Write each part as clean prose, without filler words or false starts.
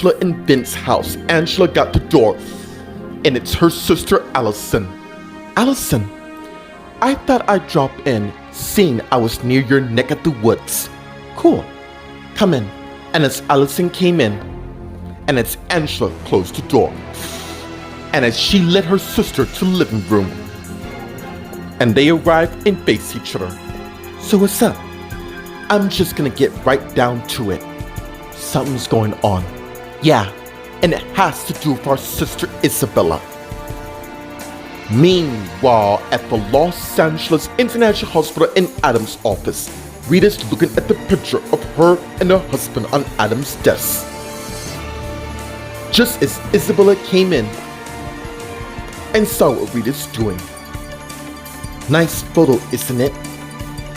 Angela and Vince's house. Angela got the door, and it's her sister Allison. Allison, I thought I'd drop in, seeing I was near your neck of the woods. Cool, come in. And as Allison came in, and as Angela closed the door, and as she led her sister to the living room, and they arrived and faced each other. So what's up? I'm just gonna get right down to it. Something's going on. Yeah, and it has to do with our sister Isabella. Meanwhile, at the Los Angeles International Hospital in Adam's office, Rita's looking at the picture of her and her husband on Adam's desk. Just as Isabella came in and saw what Rita's doing. Nice photo, isn't it?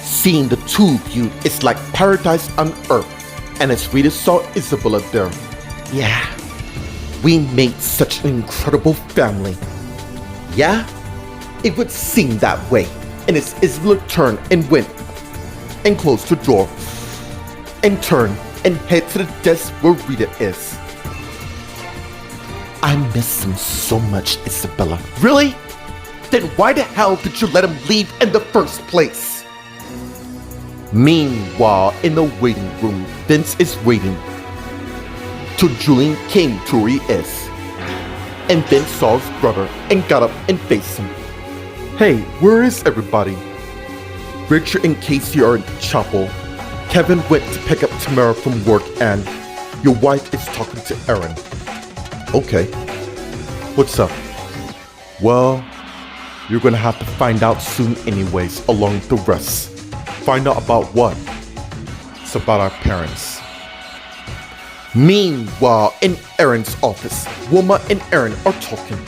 Seeing the two of you is like paradise on earth. And as Rita saw Isabella there, yeah, we made such an incredible family. Yeah, it would seem that way. And as Isabella turned and went and closed the door and turned and head to the desk where Rita is. I miss him so much, Isabella. Really? Then why the hell did you let him leave in the first place? Meanwhile, in the waiting room, Vince is waiting till Julian came to where he is. And Vince saw his brother and got up and faced him. Hey, where is everybody? Richard and Casey are in the chapel. Kevin went to pick up Tamara from work and your wife is talking to Aaron. Okay. What's up? Well, you're gonna have to find out soon anyways, along with the rest. Find out about what? It's about our parents. Meanwhile, in Aaron's office, Wilma and Aaron are talking.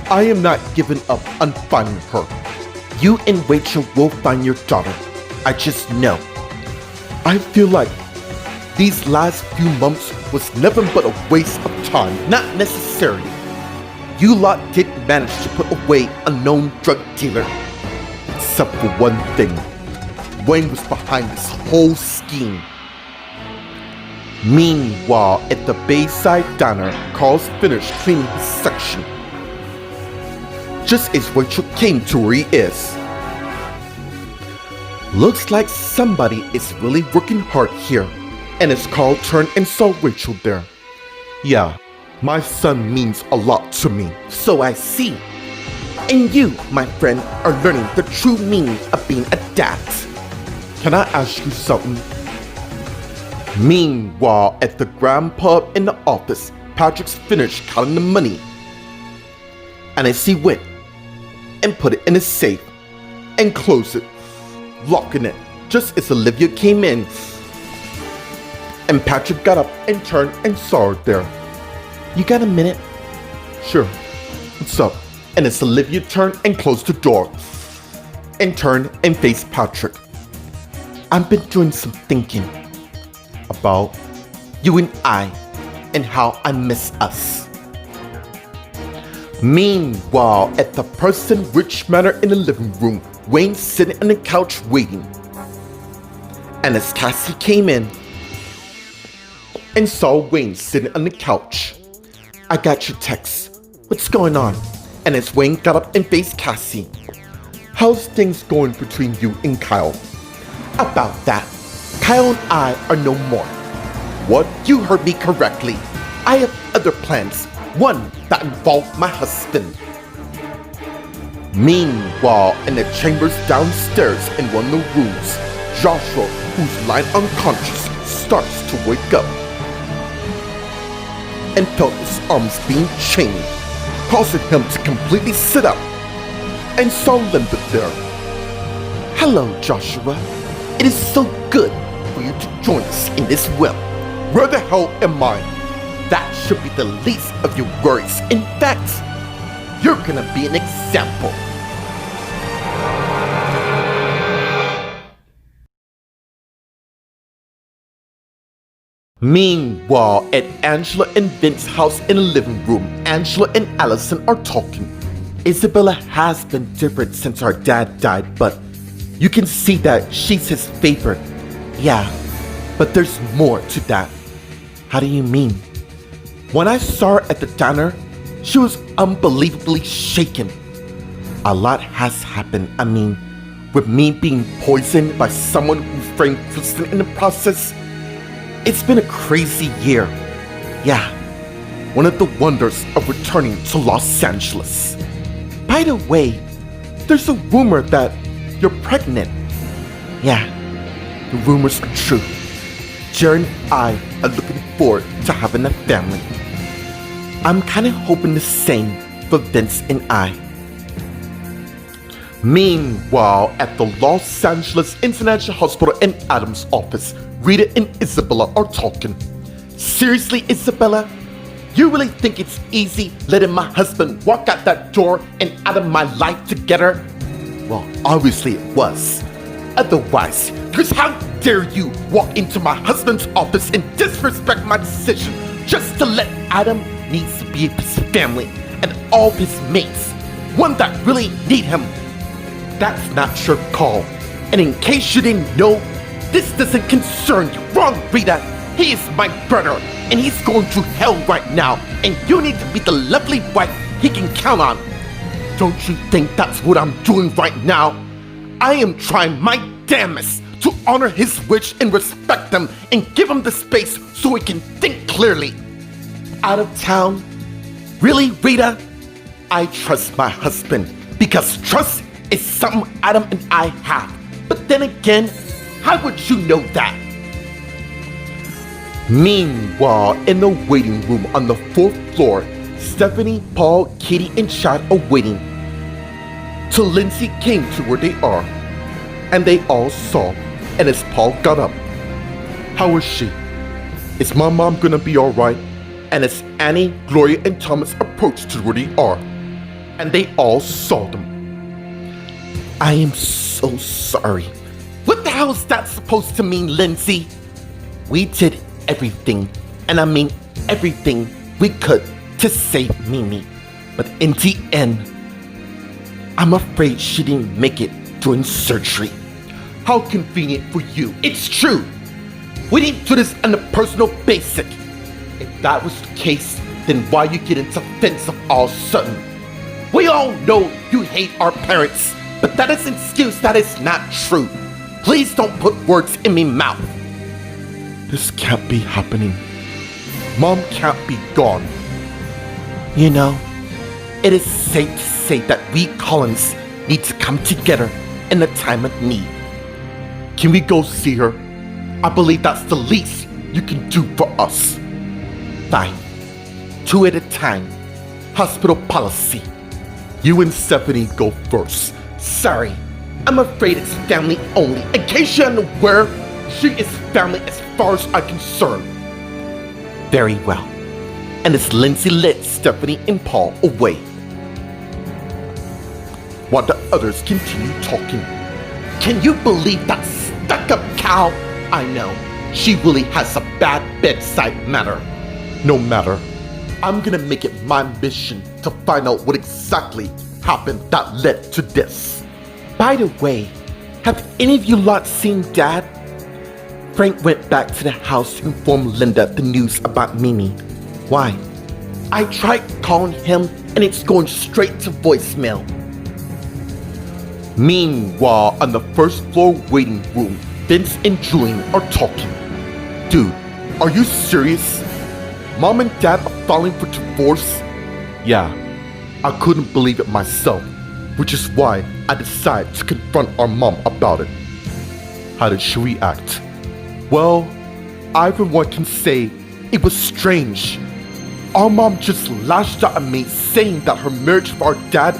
I am not giving up on finding her. You and Rachel will find your daughter. I just know. I feel like these last few months was nothing but a waste of time, not necessary. You lot didn't manage to put away a known drug dealer. Except for one thing. Wayne was behind this whole scheme. Meanwhile, at the Bayside Diner, Carl's finished cleaning his section. Just as Rachel came to where he is. Looks like somebody is really working hard here. And as Carl turned and saw Rachel there. Yeah, my son means a lot to me. So I see. And you, my friend, are learning the true meaning of being a dad. Can I ask you something? Meanwhile, at the Grand Pub in the office, Patrick's finished counting the money. And as he went and put it in his safe and closed it, locking it, just as Olivia came in. And Patrick got up and turned and saw her there. You got a minute? Sure. What's up? And as Olivia turned and closed the door and turned and faced Patrick. I've been doing some thinking about you and I and how I miss us. Meanwhile, at the Person Rich Manor in the living room, Wayne's sitting on the couch waiting. And as Cassie came in and saw Wayne sitting on the couch, I got your text. What's going on? And as Wayne got up and faced Cassie, how's things going between you and Kyle? About that, Kyle and I are no more. What? You heard me correctly. I have other plans, one that involves my husband. Meanwhile, in the chambers downstairs in one of the rooms, Joshua, who's lying unconscious, starts to wake up and felt his arms being chained, causing him to completely sit up, and saw Linda there. Hello, Joshua. It is so good for you to join us in this web. Where the hell am I? That should be the least of your worries. In fact, you're gonna be an example. Meanwhile, at Angela and Vince's house in the living room, Angela and Allison are talking. Isabella has been different since our dad died, but you can see that she's his favorite. Yeah, but there's more to that. How do you mean? When I saw her at the diner, she was unbelievably shaken. A lot has happened. With me being poisoned by someone who framed Kristen in the process, it's been a crazy year. Yeah, one of the wonders of returning to Los Angeles. By the way, there's a rumor that you're pregnant. Yeah, the rumors are true. Jared and I are looking forward to having a family. I'm kinda hoping the same for Vince and I. Meanwhile, at the Los Angeles International Hospital in Adam's office, Rita and Isabella are talking. Seriously, Isabella? You really think it's easy letting my husband walk out that door and out of my life together? Well, obviously it was. Otherwise, because how dare you walk into my husband's office and disrespect my decision just to let Adam needs to be with his family and all of his mates, one that really need him. That's not your call. And in case you didn't know, this doesn't concern you. Wrong, Rita. He is my brother, and he's going through hell right now, and you need to be the lovely wife he can count on. Don't you think that's what I'm doing right now? I am trying my damnedest to honor his wish and respect him and give him the space so he can think clearly. Out of town? Really, Rita? I trust my husband because trust is something Adam and I have. But then again, how would you know that? Meanwhile, in the waiting room on the 4th floor, Stephanie, Paul, Katie, and Chad are waiting till Lindsay came to where they are, and they all saw. And as Paul got up, how is she? Is my mom gonna be alright? And as Annie, Gloria, and Thomas approached to where they are, and they all saw them. I am so sorry. What the hell is that supposed to mean, Lindsay? We did everything, and I mean everything we could to save Mimi. But in the end, I'm afraid she didn't make it during surgery. How convenient for you. It's true. We didn't do this on a personal basis. If that was the case, then why you get into defensive all of a sudden? We all know you hate our parents, but that is an excuse that is not true. Please don't put words in my mouth. This can't be happening. Mom can't be gone. You know, it is safe to say that we Collins need to come together in a time of need. Can we go see her? I believe that's the least you can do for us. Fine. 2 at a time. Hospital policy. You and Stephanie go first. Sorry, I'm afraid it's family only. In case you're unaware, she is family as far as I'm concerned. Very well. And as Lindsay led Stephanie and Paul away, while the others continue talking. Can you believe that stuck-up cow? I know, she really has a bad bedside manner. No matter, I'm gonna make it my mission to find out what exactly happened that led to this. By the way, have any of you lot seen Dad? Frank went back to the house to inform Linda the news about Mimi. Why? I tried calling him and it's going straight to voicemail. Meanwhile, on the 1st floor waiting room, Vince and Julian are talking. Dude, are you serious? Mom and Dad are filing for divorce? Yeah, I couldn't believe it myself, which is why I decided to confront our mom about it. How did she react? Well, either one can say it was strange. Our mom just lashed out at me saying that her marriage with our dad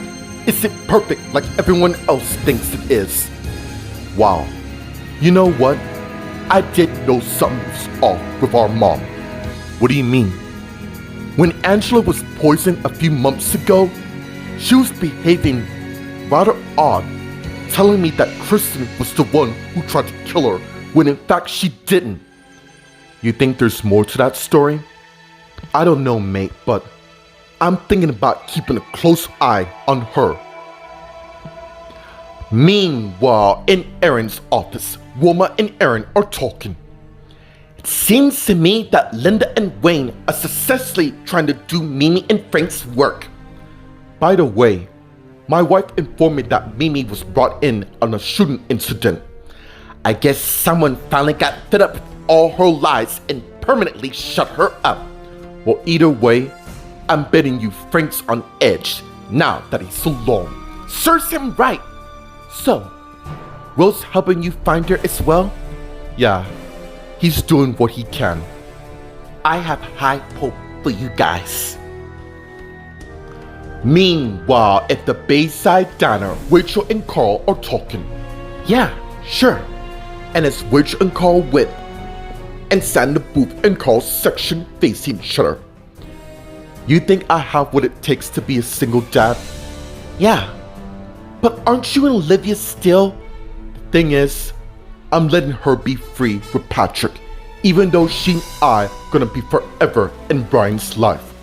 isn't perfect like everyone else thinks it is. Wow. You know what? I did know something was off with our mom. What do you mean? When Angela was poisoned a few months ago, she was behaving rather odd, telling me that Kristen was the one who tried to kill her when in fact she didn't. You think there's more to that story? I don't know, mate, but I'm thinking about keeping a close eye on her. Meanwhile, in Aaron's office, Wilma and Aaron are talking. Seems to me that Linda and Wayne are successfully trying to do Mimi and Frank's work. By the way, my wife informed me that Mimi was brought in on a shooting incident. I guess someone finally got fed up with all her lies and permanently shut her up. Well, either way, I'm betting you Frank's on edge now that he's so long. Serves him right. So, Will's helping you find her as well? Yeah, he's doing what he can. I have high hope for you guys. Meanwhile, at the Bayside Diner, Rachel and Carl are talking. Yeah, sure. And as Rachel and Carl whip and sat in the booth in Carl's section facing each other. You think I have what it takes to be a single dad? Yeah. But aren't you and Olivia still? The thing is, I'm letting her be free with Patrick, even though she and I gonna be forever in Brian's life.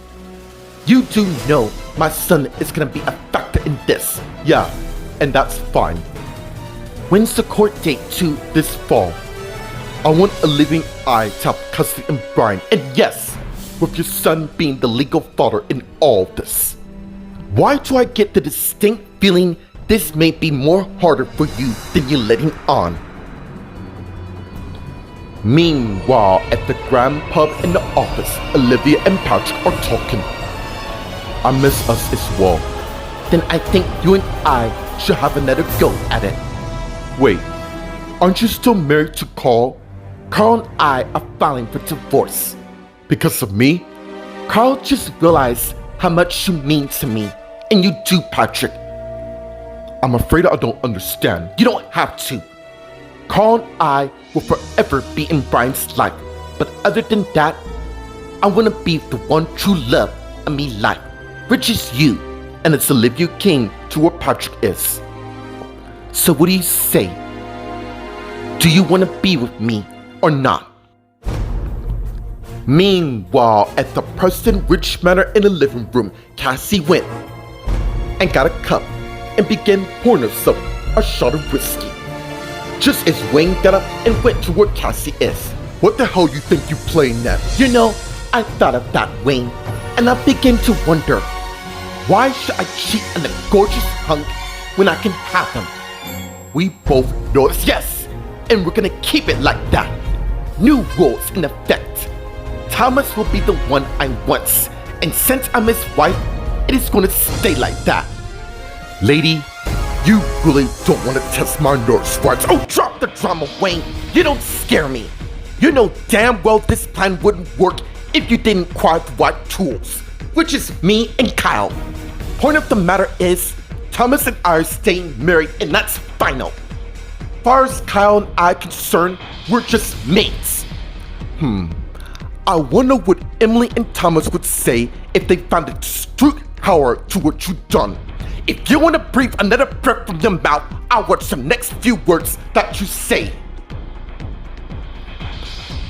You do know my son is gonna be a factor in this. Yeah, and that's fine. When's the court date to this fall? I want Olivia and I to have custody of Brian, and yes, with your son being the legal father in all this. Why do I get the distinct feeling this may be more harder for you than you're letting on? Meanwhile, at the Grand Pub in the office, Olivia and Patrick are talking. I miss us as well. Then I think you and I should have another go at it. Wait, aren't you still married to Carl? Carl and I are filing for divorce. Because of me? Carl just realized how much you mean to me. And you do, Patrick. I'm afraid I don't understand. You don't have to. Carl and I will forever be in Brian's life. But other than that, I want to be the one true love of me life, which is you. And it's Olivia King to where Patrick is. So what do you say? Do you want to be with me or not? Meanwhile, at the Preston Rich Manor in the living room, Cassie went and got a cup and began pouring herself a shot of whiskey. Just as Wayne got up and went to where Cassie is. What the hell you think you playing at? You know, I thought of that, Wayne, and I began to wonder, why should I cheat on a gorgeous hunk when I can have him? We both know this, yes, and we're gonna keep it like that. New rules in effect. Thomas will be the one I want, and since I'm his wife, it is gonna stay like that. Lady, you really don't want to test my nerves, right? Oh, drop the drama, Wayne. You don't scare me. You know damn well this plan wouldn't work if you didn't acquire the right tools, which is me and Kyle. Point of the matter is, Thomas and I are staying married, and that's final. As far as Kyle and I are concerned, we're just mates. I wonder what Emily and Thomas would say if they found a discreet power to what you've done. If you want to breathe another breath from your mouth, I'll watch the next few words that you say.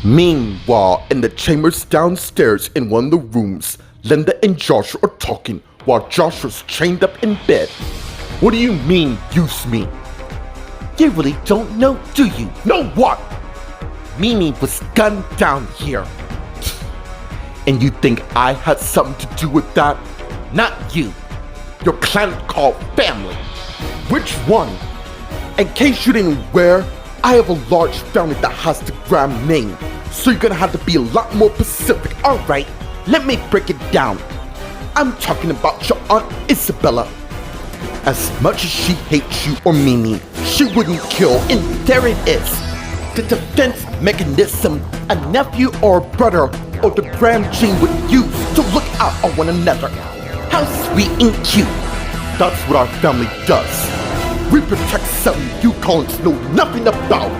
Meanwhile, in the chambers downstairs in one of the rooms, Linda and Joshua are talking while Joshua's chained up in bed. What do you mean, use me? You really don't know, do you? Know what? Mimi was gunned down here. And you think I had something to do with that? Not you. Your clan called family. Which one? In case you didn't aware, I have a large family that has the Graham name. So you're gonna have to be a lot more specific. Alright, let me break it down. I'm talking about your Aunt Isabella. As much as she hates you or Mimi, she wouldn't kill, and there it is. The defense mechanism a nephew or brother or the Graham gene would use to look out on one another. How sweet and cute. That's what our family does. We protect something you Collins know nothing about.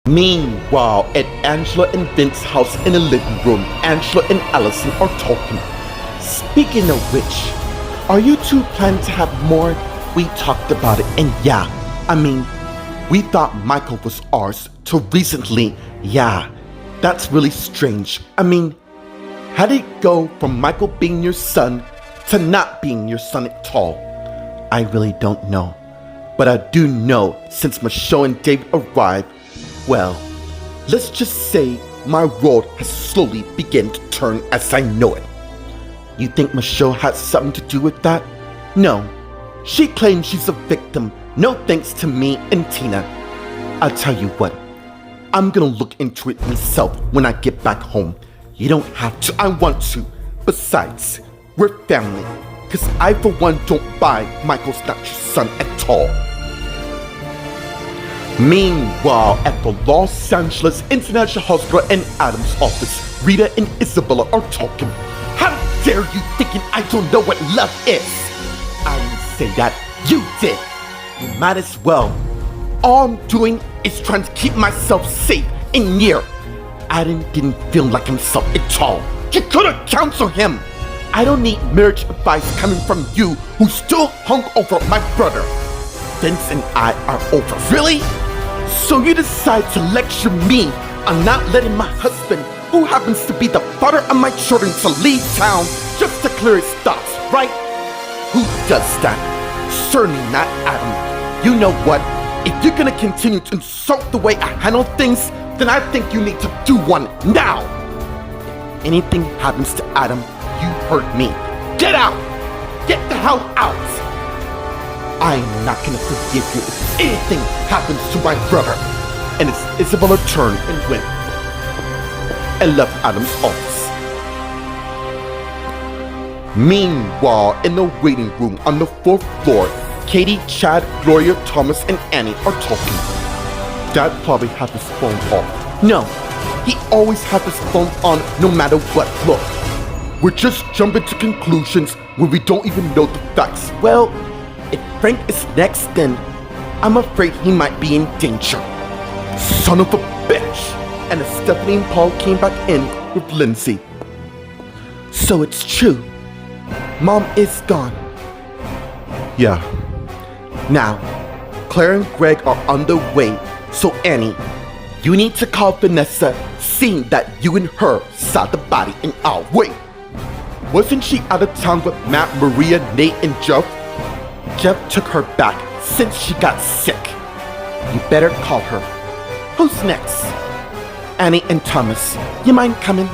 Meanwhile, at Angela and Vince's house in the living room, Angela and Allison are talking. Speaking of which, are you two planning to have more? We talked about it, and yeah, I mean, we thought Michael was ours till recently. Yeah, that's really strange. I mean, how did it go from Michael being your son to not being your son at all? I really don't know. But I do know since Michelle and David arrived, well, let's just say my world has slowly begun to turn as I know it. You think Michelle had something to do with that? No. She claims she's a victim, no thanks to me and Tina. I'll tell you what, I'm gonna look into it myself when I get back home. You don't have to, I want to. Besides, we're family, cause I for one don't buy Michael's not your son at all. Meanwhile, at the Los Angeles International Hospital in Adam's office, Rita and Isabella are talking. How dare you thinking I don't know what love is? I didn't say that, you did. You might as well. All I'm doing is trying to keep myself safe and near. Adam didn't feel like himself at all. You could have counseled him. I don't need marriage advice coming from you who still hung over my brother. Vince and I are over. Really? So you decide to lecture me on not letting my husband, who happens to be the father of my children, to leave town just to clear his thoughts, right? Who does that? Certainly not Adam. You know what? If you're gonna continue to insult the way I handle things, then I think you need to do one now. If anything happens to Adam, you hurt me. Get out! Get the hell out! I'm not gonna forgive you if anything happens to my brother. And it's Isabella turned and went and left Adam's office. Meanwhile, in the waiting room on the 4th floor, Katie, Chad, Gloria, Thomas, and Annie are talking. Dad probably had his phone off. No, he always had his phone on no matter what. Look, we're just jumping to conclusions when we don't even know the facts. Well, if Frank is next, then I'm afraid he might be in danger. Son of a bitch! And as Stephanie and Paul came back in with Lindsay. So it's true. Mom is gone. Yeah. Now, Claire and Greg are on their way, so Annie, you need to call Vanessa, seeing that you and her saw the body and all. Wait, wasn't she out of town with Matt, Maria, Nate, and Jeff? Jeff took her back since she got sick. You better call her. Who's next? Annie and Thomas, you mind coming?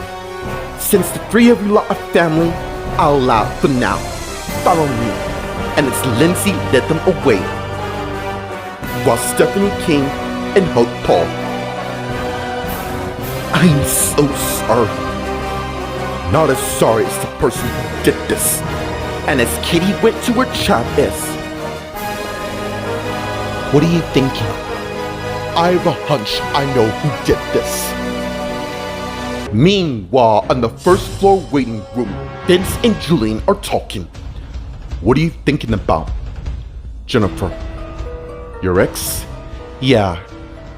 Since the three of you are a family, I'll allow for now. Follow me. And as Lindsay led them away, while Stephanie came and hugged Paul. I'm so sorry. Not as sorry as the person who did this. And as Katie went to her chat is, what are you thinking? I have a hunch I know who did this. Meanwhile, on the 1st floor waiting room, Vince and Julian are talking. What are you thinking about? Jennifer, your ex? Yeah,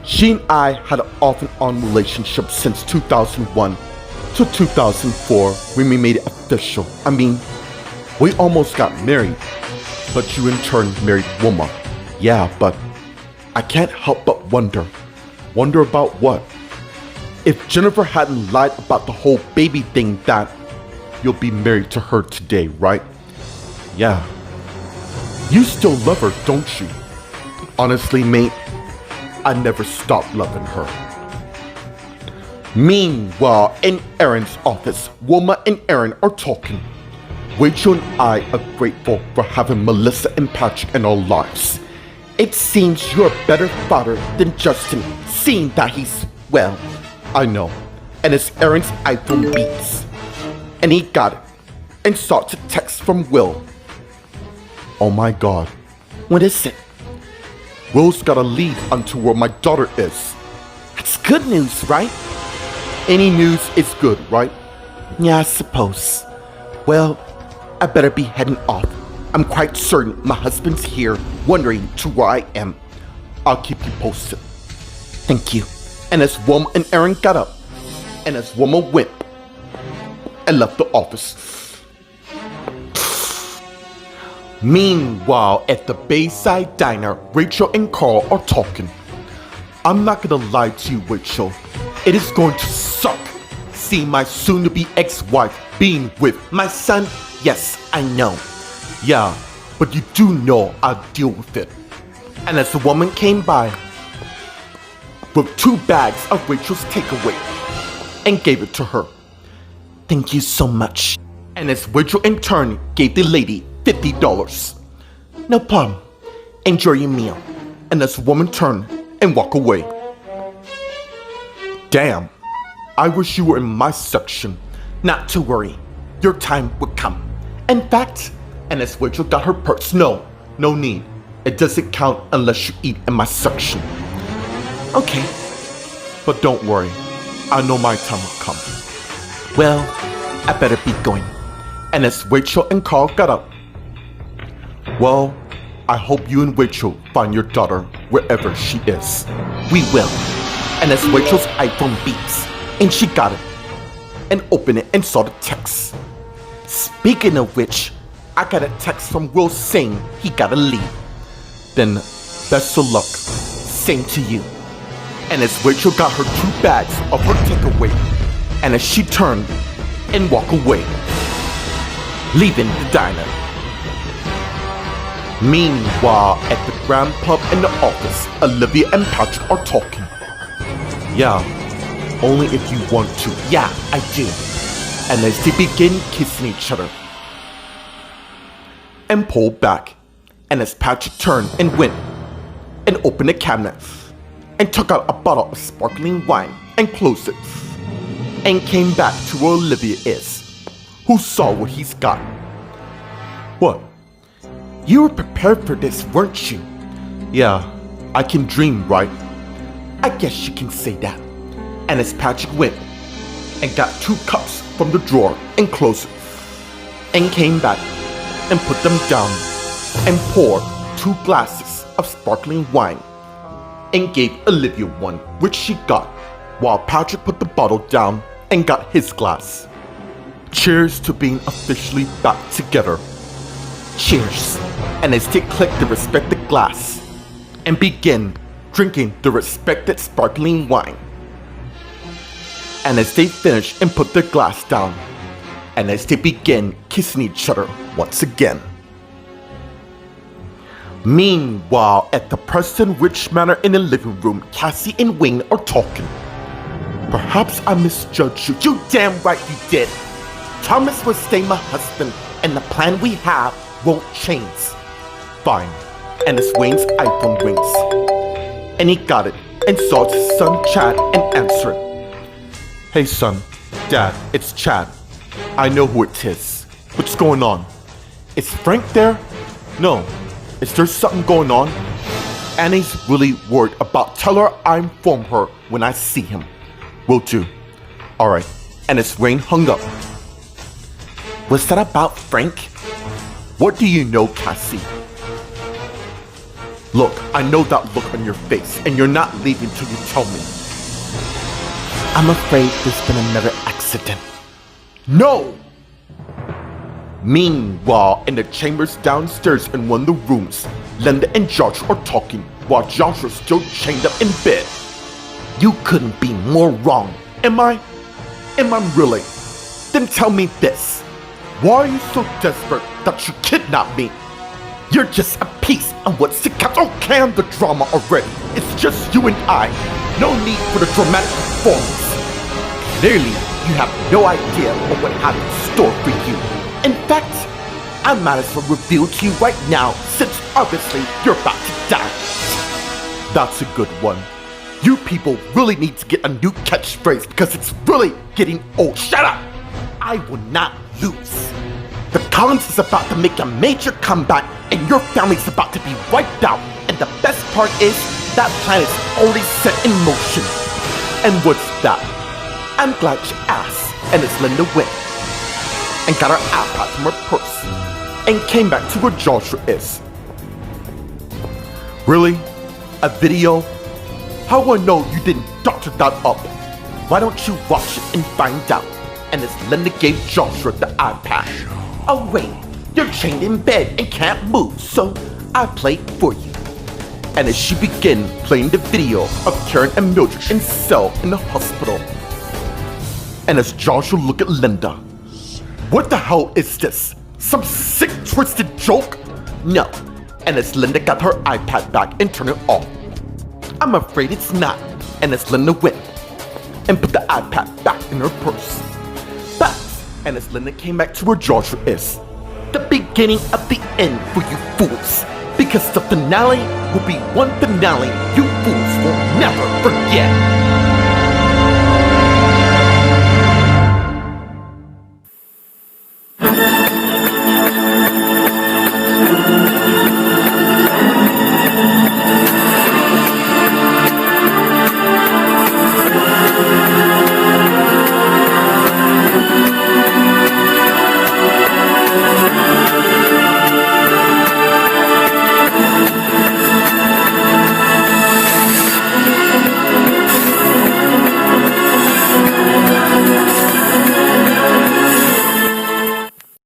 she and I had an off and on relationship since 2001 to 2004 when we made it official. I mean, we almost got married, but you in turn married Wilma. Yeah, but I can't help but wonder. Wonder about what? If Jennifer hadn't lied about the whole baby thing, that you'll be married to her today, right? Yeah. You still love her, don't you? Honestly, mate, I never stopped loving her. Meanwhile, in Aaron's office, Wilma and Aaron are talking. Rachel and I are grateful for having Melissa and Patrick in our lives. It seems you're a better father than Justin, seeing that he's, well, I know. And it's Aaron's iPhone beeps. And he got it and saw a text from Will. Oh my God, what is it? Will's got a lead onto where my daughter is. That's good news, right? Any news is good, right? Yeah, I suppose. Well, I better be heading off. I'm quite certain my husband's here, wondering to where I am. I'll keep you posted. Thank you. And as Wilma and Aaron got up, and as Wilma went and left the office. Meanwhile, at the Bayside Diner, Rachel and Carl are talking. I'm not gonna lie to you, Rachel. It is going to suck seeing my soon-to-be ex-wife being with my son. Yes, I know. Yeah, but you do know I'll deal with it. And as the woman came by with 2 bags of Rachel's takeaway and gave it to her. Thank you so much. And as Rachel in turn gave the lady $50. No problem. Enjoy your meal. And as the woman turned and walked away. Damn, I wish you were in my section. Not to worry, your time would come. In fact, and as Rachel got her purse, no need. It doesn't count unless you eat in my section. Okay, but don't worry, I know my time will come. Well, I better be going. And as Rachel and Carl got up, well, I hope you and Rachel find your daughter wherever she is. We will. And as Rachel's iPhone beeps, and she got it, and opened it and saw the text. Speaking of which, I got a text from Will saying he gotta leave. Then, best of luck. Same to you. And as Rachel got her 2 bags of her takeaway, and as she turned and walked away, leaving the diner. Meanwhile, at the Grand Pub in the office, Olivia and Patrick are talking. Yeah, only if you want to. Yeah, I do. And as they begin kissing each other, and pulled back, and as Patrick turned and went and opened the cabinet and took out a bottle of sparkling wine and closed it, and came back to where Olivia is, who saw what he's got. What? You were prepared for this, weren't you? Yeah, I can dream, right? I guess you can say that. And as Patrick went and got 2 cups from the drawer and closed it, and came back and put them down and poured 2 glasses of sparkling wine and gave Olivia one, which she got, while Patrick put the bottle down and got his glass. Cheers to being officially back together. Cheers. And as they clicked the respected glass and began drinking the respected sparkling wine. And as they finished and put their glass down, and as they began kissing each other once again. Meanwhile, at the Preston Rich Manor in the living room, Cassie and Wayne are talking. Perhaps I misjudged you. You damn right you did. Thomas will stay my husband, and the plan we have won't change. Fine. And as Wayne's iPhone rings, and he got it and saw his son Chad and answered. Hey son, Dad, it's Chad. I know who it is. What's going on? Is Frank there? No. Is there something going on? Annie's really worried about. Tell her I inform her when I see him. Will do. Alright. And as Wayne hung up. Was that about Frank? What do you know, Cassie? Look, I know that look on your face, and you're not leaving till you tell me. I'm afraid there's been another accident. No! Meanwhile, in the chambers downstairs in one of the rooms, Linda and Josh are talking while Josh is still chained up in bed. You couldn't be more wrong. Am I? Am I really? Then tell me this. Why are you so desperate that you kidnapped me? You're just a piece of what's to catch. Oh, can the drama already? It's just you and I. No need for the dramatic performance. Clearly, you have no idea of what I have in store for you. In fact, I might as well reveal to you right now, since obviously you're about to die. That's a good one. You people really need to get a new catchphrase because it's really getting old. Shut up! I will not lose. The Collins is about to make a major comeback and your family's about to be wiped out. And the best part is, that plan is already set in motion. And what's that? I'm glad you asked. And as Linda went and got her iPad from her purse and came back to where Joshua is. Really? A video? How will I know you didn't doctor that up? Why don't you watch it and find out? And as Linda gave Joshua the iPad. Oh wait, you're chained in bed and can't move, so I played for you. And as she began playing the video of Karen and Mildred in cell in the hospital. And as Joshua looked at Linda. What the hell is this? Some sick, twisted joke? No. And as Linda got her iPad back and turned it off. I'm afraid it's not. And as Linda went and put the iPad back in her purse. But, and as Linda came back to where Georgia is, the beginning of the end for you fools. Because the finale will be one finale you fools will never forget.